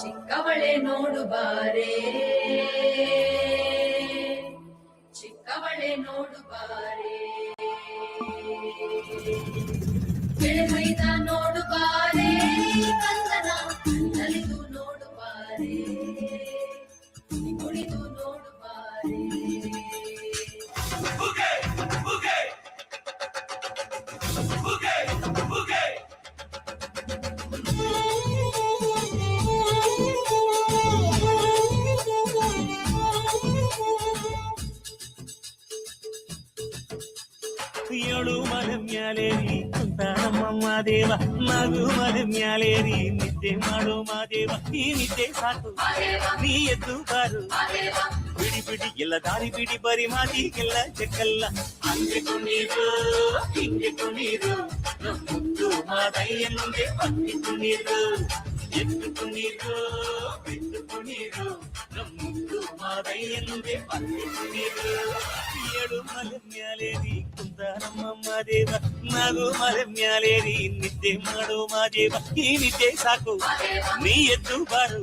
ಚಿಕ್ಕವಳೆ ನೋಡು ಬಾರೆ, ಚಿಕ್ಕವಳೆ ನೋಡು ಬಾರೆ, ಬೆಳೆಮೈದ ನೋಡು ಬಾರೆ, ಕಂದನ ನಲಿದು ನೋಡು ಬಾರೆ, ಕುಣಿದು ನೋಡು ಬಾರೆ. ಏಳು ಮಲೆ ಮ್ಯಾಲೇರಿ ಅಂತ ನಮ್ಮಮ್ಮ ದೇವ, ನಗು ಮಲೆ ಮ್ಯಾಲೇರಿ ನಿದ್ದೆ ಮಾಡೋ ಮಾದೇವ. ಈ ನಿದ್ದೆ ಸಾಕು ನೀ ಎದ್ದು ಬಾರು, ಬಿಡಿ ಬಿಡಿ ಎಲ್ಲ ದಾರಿ ಬಿಡಿ, ಬರಿ ಮಾತಿಗೆಲ್ಲ ಚೆಕ್ಕಲ್ಲ. ಹಂಗೆ ಕುಣೀರು ಹಿಂಗೆ ಕುಣೀರು, ಮುದ್ದು ಮಾದಯ್ಯನಿಗೆ ಪತ್ತಿ ಕುಣೀರು, ಎದ್ದು ಕುಣೀರು ಬಿದ್ದು ಕುಣೀರು, ಮುದ್ದು ಮಾದಯ್ಯನಿಗೆ ಪತ್ತಿ ಕುಣೀರು. ಏಳು ಮಲೆ ಮ್ಯಾಲೇರಿ ಕುಂತ ನಮ್ಮಮ್ಮ ದೇವ, ನಗು ಮಲೆ ಮ್ಯಾಲೇರಿ ನಿದ್ದೆ ಮಾಡೋ ಮಾದೇವ. ಈ ನಿದ್ದೆ ಸಾಕು ನೀ ಎದ್ದು ಬಾರು,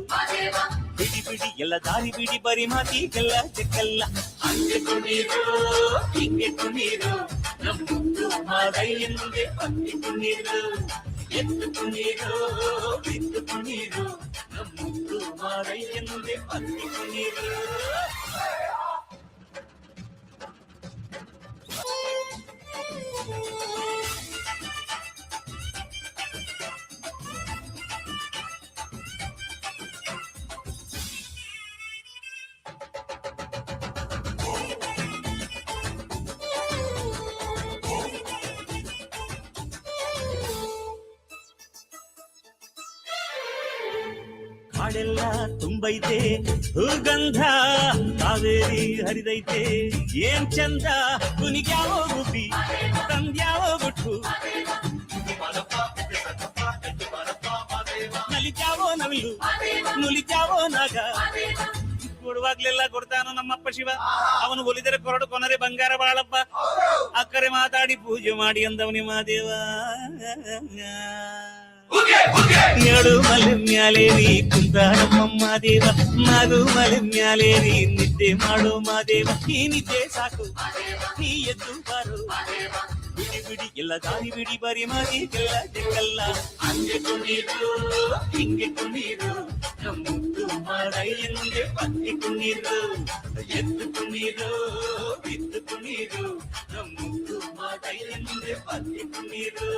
ಬಿಡಿ ಬಿಡಿ ಎಲ್ಲ ದಾರಿ ಬಿಡಿ, ಬರಿ ಮಾತಿಗೆಲ್ಲ ಚೆಕ್ಕಲ್ಲ. ಹಂಗೆ ಕುಣೀರು ಹಿಂಗೆ ಕುಣೀರು, ನಮ್ಮದು ಮಾದಯ್ಯನಿಗೆ ಪತ್ತಿ ಕುಣೀರು, ಎದ್ದು ಕುಣೀರು ಬಿದ್ದು ಕುಣೀರು, ನಮ್ಮದು ಮಾದಯ್ಯನಿಗೆ ಪತ್ತಿ ಕುಣೀರು. ಕಾಡೆಲ್ಲ ತುಂಬೈತೆ ಹೂಗಂಧ, ಕಾವೇರಿ ಹರಿದೈತೆ ಏನ್ ಚಂದ. ಕುನಿಗ್ಯಾವೋ ಗುಬ್ಬಿ ತಂದ್ಯಾವೋ ಗುಟ್ಟು, ನಲಿತ್ಯಾವೋ ನವಿಲು ನುಲಿತ್ಯಾವೋ ನಾಗ. ಕೊಡುವಾಗ್ಲೆಲ್ಲ ಕೊಡ್ತಾನೋ ನಮ್ಮಪ್ಪ ಶಿವ, ಅವನು ಒಲಿದರೆ ಕೊರಡು ಕೊನರೆ ಬಂಗಾರ ಬಾಳಪ್ಪ. ಅಕ್ಕರೆ ಮಾತಾಡಿ ಪೂಜೆ ಮಾಡಿ ಅಂದವನಿ ಮಾದೇವ. ಏಳು ಮಲೆ ಮ್ಯಾಲೇರಿ ಕುಂತ ನಮ್ಮಮ್ಮ ದೇವ, ನಗು ಮಲೆ ಮ್ಯಾಲೇರಿ ನಿದ್ದೆ ಮಾಡೋ ಮಾದೇವ. ಈ ನಿದ್ದೆ ಸಾಕು ನೀ ಎದ್ದು ಬಾರು, ಬಿಡಿ ಬಿಡಿ ಎಲ್ಲ ದಾರಿ ಬಿಡಿ, ಬರಿ ಮಾತಿಗೆಲ್ಲ ಚೆಕ್ಕಲ್ಲ. ಹಂಗೆ ಕುಣೀರು ಹಿಂಗೆ ಕುಣೀರು, ನಮ್ಮದು ಮಾದಯ್ಯನಿಗೆ ಪತ್ತಿ ಕುಣೀರು, ಎದ್ದು ಕುಣೀರು ಬಿದ್ದು ಕುಣೀರು, ನಮ್ಮದು ಮಾದಯ್ಯನಿಗೆ ಪತ್ತಿ ಕುಣೀರು.